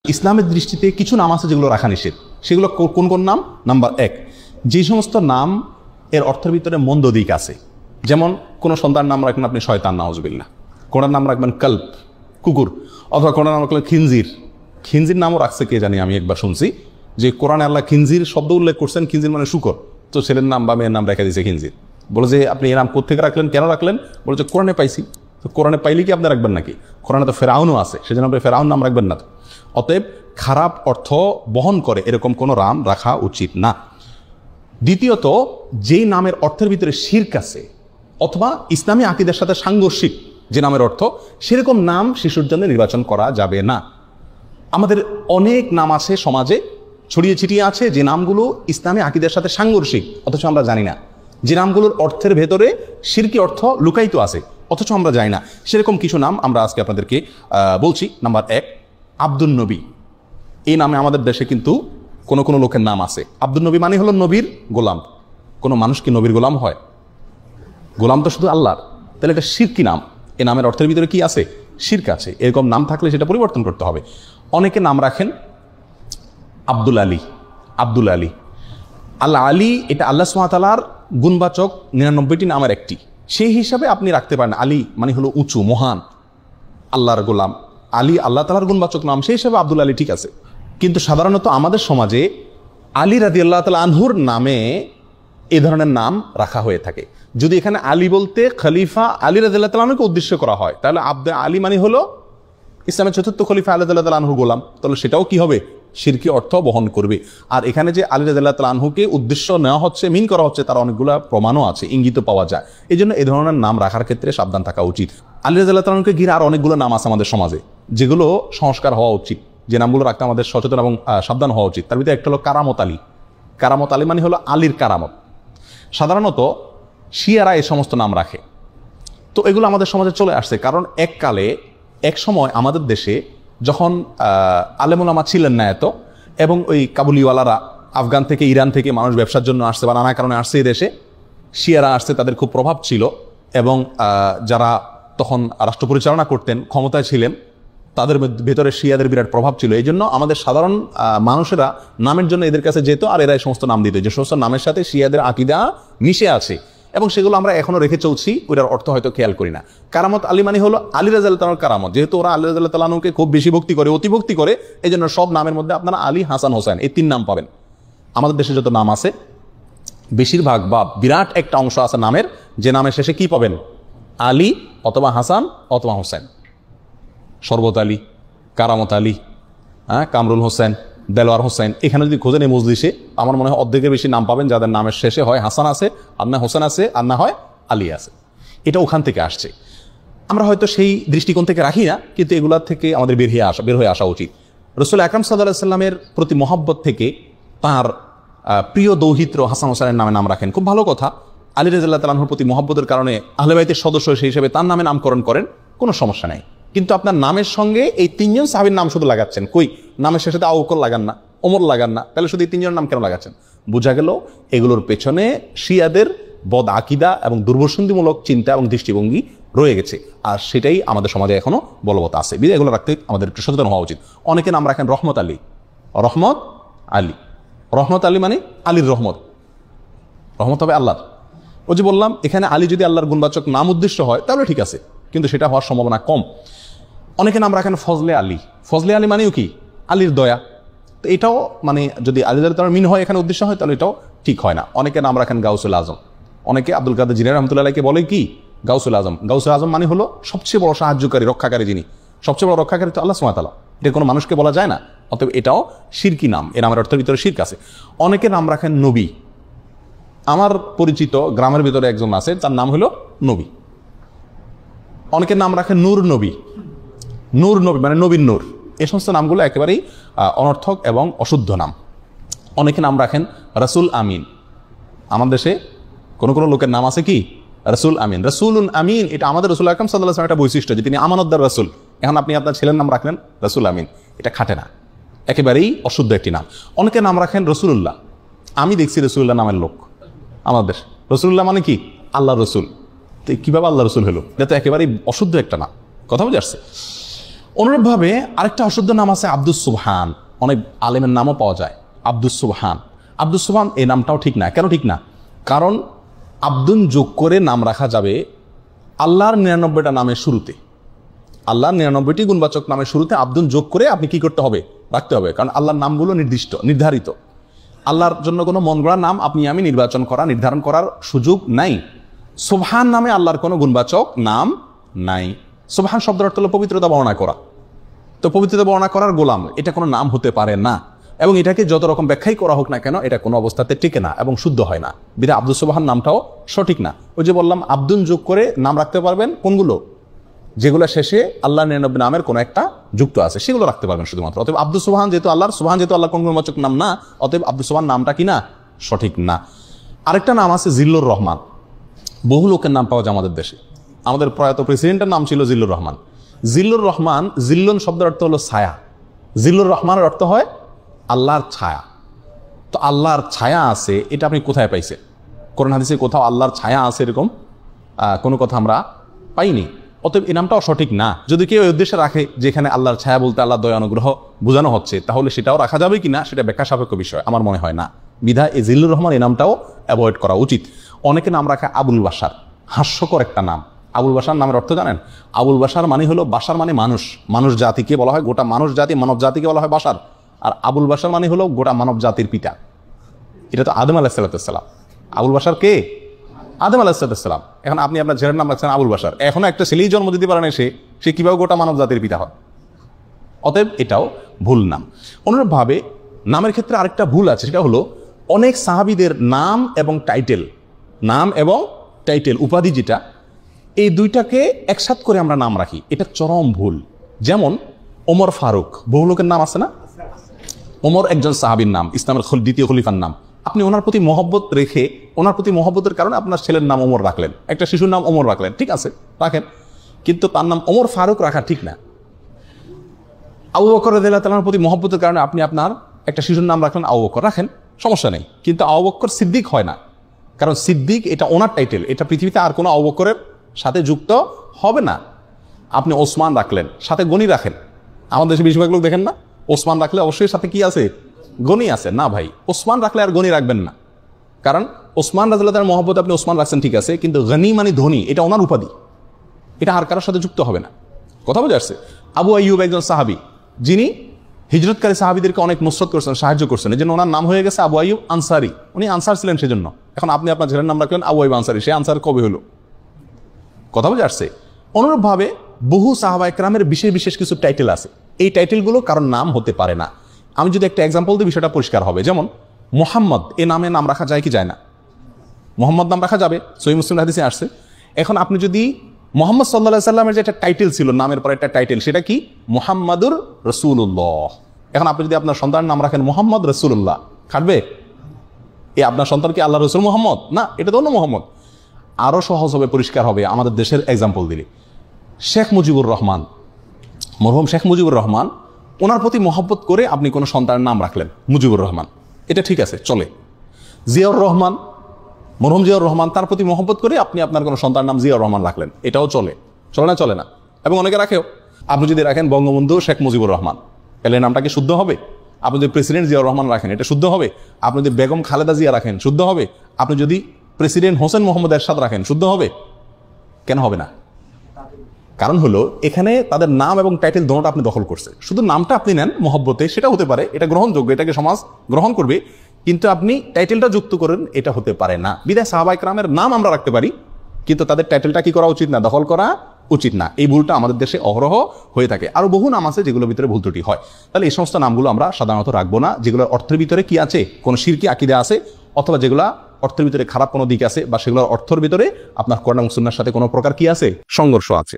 ইসলামের দৃষ্টিতে কিছু নাম আছে যেগুলো রাখা নিষেধ। সেগুলো কোন কোন নাম? নাম্বার 1, যে সমস্ত নাম এর অর্থের ভিতরে মন্দ দিক আছে। যেমন কোনো সন্তান নাম রাখবেন আপনি শয়তান, নাউজুবিল্লাহ। কোনার নাম রাখবেন কল্প, কুকুর, অথবা কোনার নাম রাখলেন খিনজির। খিনজির নামও রাখছে কে জানি, আমি একবার শুনছি যে কোরআনে আল্লাহ খিনজির শব্দ উল্লেখ করছেন। খিনজির মানে শুকর, তো ছেলের নাম বা মেয়ের নাম রেখে দিয়েছে খিনজির। বলে যে আপনি এই নাম কোথেকে রাখলেন, কেন রাখলেন? বলে যে কোরআনে পাইছি। তো কোরআনে পাইলে কি আপনি রাখবেন নাকি? কোরআনে তো ফেরাউনও আছে, সেজন্য আপনি ফেরাউন নাম রাখবেন না। অতএব খারাপ অর্থ বহন করে এরকম কোনো নাম রাখা উচিত না। দ্বিতীয়ত, যেই নামের অর্থের ভিতরে শিরক আছে অথবা ইসলামী আকীদার সাথে সাংঘর্ষিক যে নামের অর্থ, সেরকম নাম শিশুর জন্য নির্বাচন করা যাবে না। আমাদের অনেক নাম আছে সমাজে ছড়িয়ে ছিটিয়ে আছে, যে নামগুলো ইসলামী আকীদার সাথে সাংঘর্ষিক, অথচ আমরা জানি না। যে নামগুলোর অর্থের ভেতরে শিরকি অর্থ লুকায়িত আছে, অথচ আমরা জানি না। সেরকম কিছু নাম আমরা আজকে আপনাদেরকে বলছি। নাম্বার 1, আব্দুল নবী। এই নামে আমাদের দেশে কিন্তু কোনো কোনো লোকের নাম আছে। আব্দুল নবী মানে হলো নবীর গোলাম। কোনো মানুষ কি নবীর গোলাম হয়? গোলাম তো শুধু আল্লাহর। তাহলে এটা শিরকি নাম। এই নামের অর্থের ভিতরে কি আছে? শিরক আছে। এরকম নাম থাকলে সেটা পরিবর্তন করতে হবে। অনেকে নাম রাখেন আব্দুল আলী। আব্দুল আলী, আল্লাহ আলী, এটা আল্লাহ সুবহানাহু ওয়া তাআলার গুণবাচক 99টি নামের একটি। সেই হিসাবে আপনি রাখতে পারেন। আলী মানে হলো উঁচু, মহান, আল্লাহর গোলাম। আলী আল্লাহ তাআলার গুণবাচক নাম, সেই হিসাবে আব্দুল আলী ঠিক আছে। কিন্তু সাধারণত আমাদের সমাজে আলী রাদিয়াল্লাহু তাআলা আনহুর নামে এই ধরনের নাম রাখা হয়ে থাকে। যদি এখানে আলী বলতে খলিফা আলী রাদিয়াল্লাহু তাআলা আনহুকে উদ্দেশ্য করা হয়, তাহলে আলী মানে হলো ইসলামের চতুর্থ খলিফা আলী রাদিয়াল্লাহু তাআলা আনহুর গোলাম, তাহলে সেটাও কি হবে? শিরকি অর্থ বহন করবে। আর এখানে যে আলী রাদিয়াল্লাহু তাআলা আনহুকে উদ্দেশ্য নেওয়া হচ্ছে, মিন করা হচ্ছে, তার অনেকগুলো প্রমাণও আছে, ইঙ্গিত পাওয়া যায়। এই জন্য এই ধরনের নাম রাখার ক্ষেত্রে সাবধান থাকা উচিত। আলী রাদিয়াল্লাহু তাআলা আনহুকে ঘিরে আর অনেকগুলো নাম আছে আমাদের সমাজে, যেগুলো সংস্কার হওয়া উচিত, যে নামগুলো রাখতে আমাদের সচেতন এবং সাবধান হওয়া উচিত। তার ভিতরে একটা হলো কারামত আলী। কারামত আলী মানে হলো আলীর কারামত। সাধারণত শিয়ারা এই সমস্ত নাম রাখে। তো এগুলো আমাদের সমাজে চলে আসছে, কারণ এককালে এক সময় আমাদের দেশে যখন আলেম ওলামা ছিলেন না এত, এবং ওই কাবুলিওয়ালারা আফগান থেকে, ইরান থেকে মানুষ ব্যবসার জন্য আসছে বা নানা কারণে আসছে এই দেশে, শিয়ারা আসছে, তাদের খুব প্রভাব ছিল, এবং যারা তখন রাষ্ট্র পরিচালনা করতেন, ক্ষমতায় ছিলেন, তাদের ভেতরে শিয়াদের বিরাট প্রভাব ছিল। এই জন্য আমাদের সাধারণ মানুষেরা নামের জন্য এদের কাছে যেত, আর এরা এই সমস্ত নাম দিত, যে সমস্ত নামের সাথে শিয়াদের আকীদা মিশে আছে, এবং সেগুলো আমরা এখনো রেখে চলছি, ওইটার অর্থ হয়তো খেয়াল করি না। কারামত আলী মানে হলো আলী রাদিয়াল্লাহু তাআলার কারামত। যেহেতু ওরা আলী রাদিয়াল্লাহু তাআলা আনহুকে খুব বেশি ভক্তি করে, অতিভক্তি করে, এই জন্য সব নামের মধ্যে আপনারা আলী, হাসান, হোসেন এই 3 নাম পাবেন। আমাদের দেশে যত নাম আছে বেশিরভাগ বা বিরাট একটা অংশ আছে নামের, যে নামের শেষে কি পাবেন? আলী অথবা হাসান অথবা হোসেন। শরবত আলী, কারামত আলী, কামরুল হোসেন, দেলোয়ার হোসেন। এখানে যদি খোঁজেন এই মজলিসে, আমার মনে হয় অর্ধেকের বেশি নাম পাবেন যাদের নামের শেষে হয় হাসান আছে, আর না হোসেন আছে, আর না হয় আলী আছে। এটা ওখান থেকে আসছে। আমরা হয়তো সেই দৃষ্টিকোণ থেকে রাখি না, কিন্তু এগুলার থেকে আমাদের বের হয়ে আসা উচিত। রাসূল আকরাম সাল্লাল্লাহু আলাইহি সাল্লামের প্রতি মহব্বত থেকে তার প্রিয় দৌহিত্র হাসান হোসেনের নামে নাম রাখেন, খুব ভালো কথা। আলী রাদিয়াল্লাহু তাআলা আনহুর প্রতি মহব্বতের কারণে আহলে বাইতের সদস্য সেই হিসেবে তার নামে নামকরণ করেন, কোনো সমস্যা নাই। কিন্তু আপনার নামের সঙ্গে এই 3 জন সাহাবীর নাম শুধু লাগাচ্ছেন, কই নামের শেষে আবু বকর লাগান না, ওমর লাগান না, তাহলে শুধু এই 3 জনের নাম কেন লাগাচ্ছেন? বোঝা গেল এগুলোর পেছনে শিয়াদের বদ আকীদা এবং দুর্বসন্ধিমূলক চিন্তা এবং দৃষ্টিভঙ্গি রয়ে গেছে, আর সেটাই আমাদের সমাজে এখনো বলবৎ আছে। বিধায় এগুলো রাখতে আমাদের একটু সচেতন হওয়া উচিত। অনেকে নাম রাখেন রহমত আলী। রহমত আলী, রহমত আলী মানে আলীর রহমত। রহমত হবে আল্লাহর। ও যে বললাম, এখানে আলী যদি আল্লাহর গুণবাচক নাম উদ্দেশ্য হয় তাহলে ঠিক আছে, কিন্তু সেটা হওয়ার সম্ভাবনা কম। অনেকে নাম রাখেন ফজলে আলী। ফজলে আলী মানেও কি? আলীর দয়া। তো এটাও মানে যদি আলী রাদিয়াল্লাহু তাআলা মিন হয় এখানে উদ্দেশ্য হয়, তাহলে এটাও ঠিক হয় না। অনেকে নাম রাখেন গাউসুল আজম। অনেকে আব্দুল কাদের জিলানী রাহমাতুল্লাহ আলাইহিকে বলে কি? গাউসুল আজম। গাউসুল আজম মানে হলো সবচেয়ে বড় সাহায্যকারী, রক্ষাকারী। যিনি সবচেয়ে বড় রক্ষাকারী তো আল্লাহ সুবহানাহু ওয়া তাআলা। এটা কোনো মানুষকে বলা যায় না, অতএব এটাও শিরকি নাম। এর নামের অর্থের ভিতরে শিরক আছে। অনেকে নাম রাখেন নবী। আমার পরিচিত গ্রামের ভিতরে একজন আছে, তার নাম হলো নবী। অনেকের নাম রাখেন নূর নবী। নূর নবী মানে নবীর নূর। এই সমস্ত নামগুলো একেবারেই অনর্থক এবং অশুদ্ধ নাম। অনেকে নাম রাখেন রাসূল আমিন। আমার দেশে কোনো কোনো লোকের নাম আছে কি? রাসূল আমিন। রাসূলুন আমিন, এটা আমাদের রাসূল আকরাম সাল্লাল্লাহু আলাইহি ওয়াসাল্লামের একটা বৈশিষ্ট্য, যে তিনি আমানতদার রাসূল। এখন আপনি আপনার ছেলের নাম রাখলেন রাসূল আমিন, এটা খাটে না, একেবারেই অশুদ্ধ একটি নাম। অনেকে নাম রাখেন রসুলুল্লাহ। আমি দেখছি রসুলুল্লাহ নামের লোক আমাদের দেশে। রসুলুল্লাহ মানে কি? আল্লাহ রসুল। তো কীভাবে আল্লাহ রসুল হলো? এটা তো একেবারেই অশুদ্ধ একটা নাম। কথা বুঝে আসছে? অনুরূপভাবে আরেকটা অশুদ্ধ নাম আছে আব্দুস সুবহান, অনেক আলেমের নামও পাওয়া যায় আব্দুস সুবহান। আব্দুস সুবহান এই নামটাও ঠিক না। কেন ঠিক না? কারণ আব্দুন যোগ করে নাম রাখা যাবে আল্লাহর 99টা নামের শুরুতে, আল্লাহর 99টি গুণবাচক নামের শুরুতে আব্দুন যোগ করে আপনি কি করতে হবে? রাখতে হবে। কারণ আল্লাহর নামগুলো নির্ধারিত। আল্লাহর জন্য কোনো মন গড়া নাম আপনি আমি নির্ধারণ করার সুযোগ নাই। সুবহান নামে আল্লাহর কোনো গুণবাচক নাম নাই। সুবহান শব্দের অর্থ হলো পবিত্রতা বর্ণনা করা। তো পবিত্রতা বর্ণনা করার গোলাম এটা কোনো নাম হতে পারে না, এবং এটাকে যত রকম ব্যাখ্যাই করা হোক না কেন এটা কোনো অবস্থাতে টিকে না এবং শুদ্ধ হয় না। বিধায় আব্দুস সুবহান নামটাও সঠিক না। ওই যে বললাম আব্দুন যোগ করে নাম রাখতে পারবেন কোনগুলো? যেগুলো শেষে আল্লাহ 99 নামের কোনো একটা যুক্ত আছে সেগুলো রাখতে পারবেন শুধুমাত্র। অতএব আব্দুস সুবহান যেহেতু আল্লাহর, সুবহান যেহেতু আল্লাহর কোন গুণবাচক নাম না, অতএব আব্দুস সুবহান নামটা কি না? সঠিক না। আরেকটা নাম আছে জিল্লুর রহমান। বহু লোকের নাম পাওয়া যায় আমাদের দেশে। আমাদের প্রয়াত প্রেসিডেন্টের নাম ছিল জিল্লুর রহমান। জিল্লুর রহমান, জিল্লুন শব্দের অর্থ হলো ছায়া। জিল্লুর রহমানের অর্থ হয় আল্লাহর ছায়া। তো আল্লাহর ছায়া আছে এটা আপনি কোথায় পাইছেন? কোরআন হাদিসে কোথাও আল্লাহর ছায়া আছে এরকম কোনো কথা আমরা পাইনি। অতএব এই নামটাও সঠিক না। যদি কেউ এই উদ্দেশ্যে রাখে যেখানে আল্লাহর ছায়া বলতে আল্লাহ দয়া অনুগ্রহ বোঝানো হচ্ছে, তাহলে সেটাও রাখা যাবে কিনা সেটা ব্যাখ্যা সাপেক্ষ বিষয়, আমার মনে হয় না। বিধায় এই জিল্লুর রহমান এই নামটাও অ্যাভয়েড করা উচিত। অনেকে নাম রাখে আবুল বাশার, হাস্যকর একটা নাম। আবুল বাশার নামের অর্থ জানেন? আবুল বাশার মানে হলো, বাশার মানে মানুষ, মানুষ জাতিকে বলা হয়, গোটা মানুষ জাতি, মানব জাতিকে বলা হয় বাশার। আর আবুল বাশার মানে হলো গোটা মানব জাতির পিতা। এটা তো আদম আলাইহিসসালাম। আবুল বাশার কে? আদম আলাইহিসসালাম। এখন আপনি আপনার ছেলের নাম রাখছেন আবুল বাশার। এখনো একটা ছেলেই জন্ম দিতে পারে না, সে কিভাবে গোটা মানব জাতির পিতা হয়? অতএব এটাও ভুল নাম। অনুরূপভাবে নামের ক্ষেত্রে আরেকটা ভুল আছে, সেটা হলো অনেক সাহাবীদের নাম এবং টাইটেল উপাধি যেটা, এই দুইটাকে একসাথ করে আমরা নাম রাখি, এটা চরম ভুল। যেমন ওমর ফারুক, বহু লোকের নাম আছে না? ওমর একজন সাহাবীর নাম, ইসলামের দ্বিতীয় খলিফার নাম। আপনি ওনার প্রতি মহব্বত রেখে, ওনার প্রতি মহব্বতের কারণে আপনার ছেলের নাম ওমর রাখলেন, একটা শিশুর নাম ওমর রাখলেন, ঠিক আছে রাখেন, কিন্তু তার নাম ওমর ফারুক রাখা ঠিক না। আবু বকর রাদিয়াল্লাহু তাআলার প্রতি মহব্বতের কারণে আপনি আপনার একটা শিশুর নাম রাখলেন আবু বকর, রাখেন, সমস্যা নেই। কিন্তু আবু বকর সিদ্দিক হয় না, কারণ সিদ্দিক এটা ওনার টাইটেল, এটা পৃথিবীতে আর কোনো আবু বকরের সাথে যুক্ত হবে না। আপনি ওসমান রাখলেন, সাথে গনি রাখেন। আমাদের দেশে বেশিরভাগ লোক দেখেন না, ওসমান রাখলে অবশ্যই সাথে কি আছে? গনি আছে। না ভাই, ওসমান রাখলে আর গনি রাখবেন না, কারণ ওসমান রাদিয়াল্লাহু তাআলার মহব্বত আপনি ওসমান রাখছেন ঠিক আছে, কিন্তু গনি মানে ধনী, এটা ওনার উপাধি, এটা আর কারোর সাথে যুক্ত হবে না। কথা বোঝা যাচ্ছে? আবু আইয়ুব একজন সাহাবী, যিনি হিজরতকারী সাহাবীদেরকে অনেক নুসরত করছেন, সাহায্য করছেন, এই জন্য ওনার নাম হয়ে গেছে আবু আইয়ুব আনসারী। উনি আনসার ছিলেন সেজন্য। এখন আপনি আপনার ছেলের নাম রাখলেন আবু আইয়ুব আনসারী, সে আনসার কবে হলো? কথা বোঝা যাচ্ছে? অনুরূপভাবে বহু সাহাবায়ে কেরামের বিশেষ বিশেষ কিছু টাইটেল আছে, এই টাইটেলগুলো কারণ নাম হতে পারে না। আমি যদি একটা এক্সাম্পল দিই বিষয়টা পরিষ্কার হবে। যেমন মোহাম্মদ, এ নামে নাম রাখা যায় কি যায় না? মোহাম্মদ নাম রাখা যাবে, সহিহ মুসলিম হাদিসে আসছে। এখন আপনি যদি মোহাম্মদ সাল্লাল্লাহু আলাইহি সাল্লামের যে একটা টাইটেল ছিল, নামের পর একটা টাইটেল, সেটা কি? মুহাম্মাদুর রাসূলুল্লাহ। এখন আপনি যদি আপনার সন্তানের নাম রাখেন মোহাম্মদ রাসূলুল্লাহ, খাটবে? আপনার সন্তান কি আল্লাহ রসুল মোহাম্মদ? না, এটা তো অন্য মোহাম্মদ। আরও সহজ হবে, পরিষ্কার হবে আমাদের দেশের এক্সাম্পল দিলে। শেখ মুজিবুর রহমান, মরহুম শেখ মুজিবুর রহমান, ওনার প্রতি মহব্বত করে আপনি কোনো সন্তানের নাম রাখলেন মুজিবুর রহমান, এটা ঠিক আছে, চলে। জিয়াউর রহমান, মরহুম জিয়াউর রহমান, তার প্রতি মহব্বত করে আপনি আপনার কোনো সন্তানের নাম জিয়াউর রহমান রাখলেন, এটাও চলে। চলে না? চলে না। এবং অনেকে রাখেও। আপনি যদি রাখেন বঙ্গবন্ধু শেখ মুজিবুর রহমান, তাহলে নামটা কি শুদ্ধ হবে? আপনি যদি প্রেসিডেন্ট জিয়াউর রহমান রাখেন, এটা শুদ্ধ হবে? আপনি যদি বেগম খালেদা জিয়া রাখেন, শুদ্ধ হবে? আপনি যদি প্রেসিডেন্ট হোসেন মোহাম্মদ এরশাদ রাখেন, শুদ্ধ হবে? কেন হবে না? কারণ হলো এখানে তাদের নাম এবং টাইটেল দোনোটা আপনি দখল করছে। শুধু নামটা আপনি নেন মহব্বতে, সেটা হতে পারে, এটা গ্রহণযোগ্য, এটাকে সমাজ গ্রহণ করবে, কিন্তু আপনি টাইটেলটা যুক্ত করেন, এটা হতে পারে না। বিধায় সাহাবায়ে কেরামের নাম আমরা রাখতে পারি, কিন্তু তাদের টাইটেলটা কি করা উচিত না? দখল করা উচিত না। এই ভুলটা আমাদের দেশে অহরহ হয়ে থাকে। আরো বহু নাম আছে যেগুলোর ভিতরে ভুল ত্রুটি হয়। তাহলে এই সমস্ত নামগুলো আমরা সাধারণত রাখবো না, যেগুলোর অর্থের ভিতরে কি আছে? কোন শিরকি আকীদা আছে, অথবা যেগুলা অর্থের ভিতরে খারাপ কোনো দিক আছে, বা সেগুলোর অর্থের ভিতরে আপনার কোরআন এবং সুন্নাহর সাথে কোনো প্রকার কি আছে? সংঘর্ষ আছে।